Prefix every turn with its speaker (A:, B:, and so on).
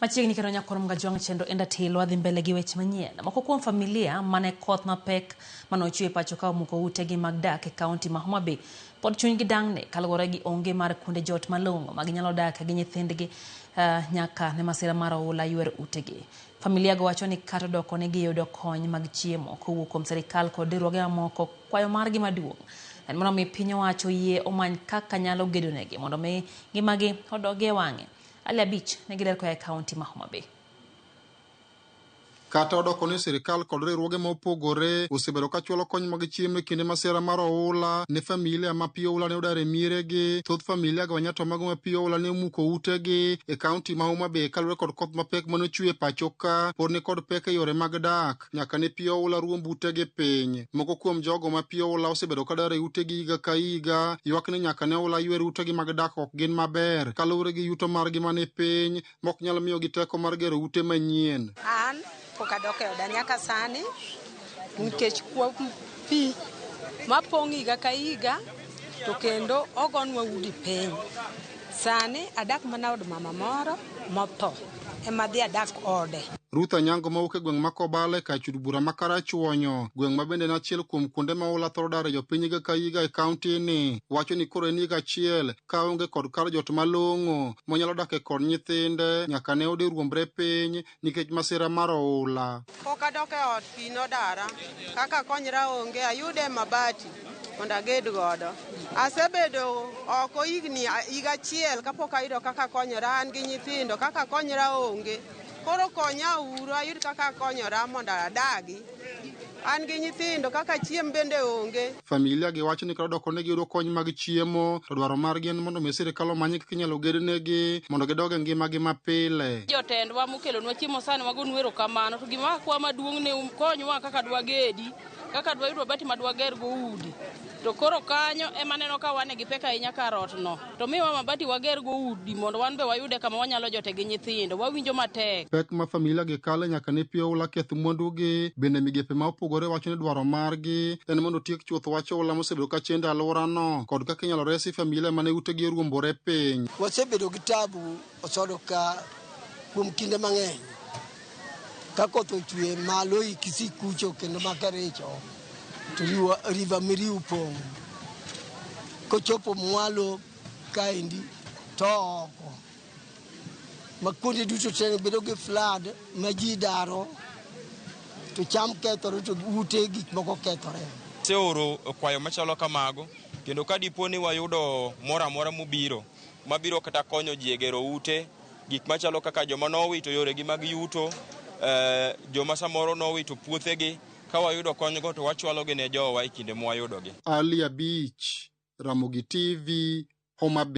A: Machiegni kendo nyakoro mga jwang' chendo enda tilo adhi mbele gi weche manyien. Moko kuom familia mane koth mapek manochwe pacho ka omuko utegi mag dak e kaunti ma Homa Bay pod chunygi dang'ne kaluwore gi onge mar kuonde jot malong'o ma ginyalo dak gi nyithindgi nyaka ne masira mar oula ywer utegi. Familia go wacho ni kata doko ne giyudo kony mag chiemo kowuok kuom sirikal kod riwruoge mamoko. Kwayo margi maduong' en mondo mi piny owacho yie omany kaka nyalo gedonegi mondo mi ngimagi odogie wang'e. Ali Abich ne giler koa e kaunti ma Homa Bay.
B: Kata odoko ni sirikal kod riwruoge mopogore osebedo ka chulo kony mag chiemo e kinde masira mar oula ne familia ma pi oula ne odare miregi. Thoth familia go nyato mago ma pi oula ne muko utegi e kaunti ma Homa Bay kaluwore kod koth mapek manochwe pacho ka pod ni kod pek e yore mag dak nyaka ne pi oula ruomb utegi piny. Moko kuom jogo ma pi oula osebedo ka dare utegi higa ka higa ywak ni nyaka ne oula ywer utegi mag dak ok gin maber kaluwore gi yuto margi mane piny mok nyalo miyo gi teko mar gero ute manyien.
C: Pokadoke oda nyaka sani nikech kuom pi mapong' higa ka higa to kendo ogonwa udi piny. Sani adak mana od mama moro motho ema dhi adak ode.
B: Ruth Anyango mawuok e gweng' ma Kobale ka chud bura ma Karachuonyo, gweng' ma bende nachiel kuom kuonde ma oula thoro dare jopiny higa ka higa e kaunti ni, wacho ni koro en higa achiel ka onge kod kar jot malong'o monyalo dak e kod nyithinde nyaka ne ode ruombre piny nikech masira mar oula.
D: Pok adok e ot pi nodara kaka konyra onge ayude mabati mondo aged godo. Asebedo oko higa achiel kapok ayudo kaka konyra, an gi nyithindo kaka konyra onge. Koro konya uru ayud kaka konyora mondo adagi. An gi nyithindo kaka chiemo bende onge. Familia gi wacho ni koro doko ne giyudo kony mag chiemo to dwaro margi en mondo sirikal omany kaka inyalo gednegi mondo gidog e ngimagi mapile.
E: Jotendwa mokelonwa chiemo sani wagonwa erokamano to gima kwa maduong' ne konywa kaka dwagedi, kaka dwayudo bati madwager go udi. To koro kanyo ema neno ka wane gi pek ahinya kar otno. To miwa mabati wager go udi mondo wan be wayude kama wanyalo jote gi nyithindo. Wawinjo matek.
B: Pek ma familia gi kale nyaka ne pi oula keth mwandugi bende migepe ma opogore wacho ni dwaro margi en mondo tiek chuth wach oula mosebedo ka chendo alworano kod kaka inyalo resi familia mane utegi oruombore piny.
F: Wasebedo gi tabu osodo ka kuom kinde mang'eny. Ka koth ochwe malo ikisi kucho kendo makarecho. To river miriu pong. Kochopo mwalo kaindi to oko. Makundi duto tene bedo gi flood maji daro. To cham kethore to ute gik moko kethore.
G: Seoro kwayo machalo kamago kendo ka dipo ni wayudo mora mabiro kata konyo ji e gero ute gik machalo kaka joma nowito yoregi mag yuto, joma samoro nowito puothegi. Ka wayudo konygo to wachwalogi ne jowa e kinde mwayudogi.
B: Ali Abich, Ramogi TV, Homa Bay.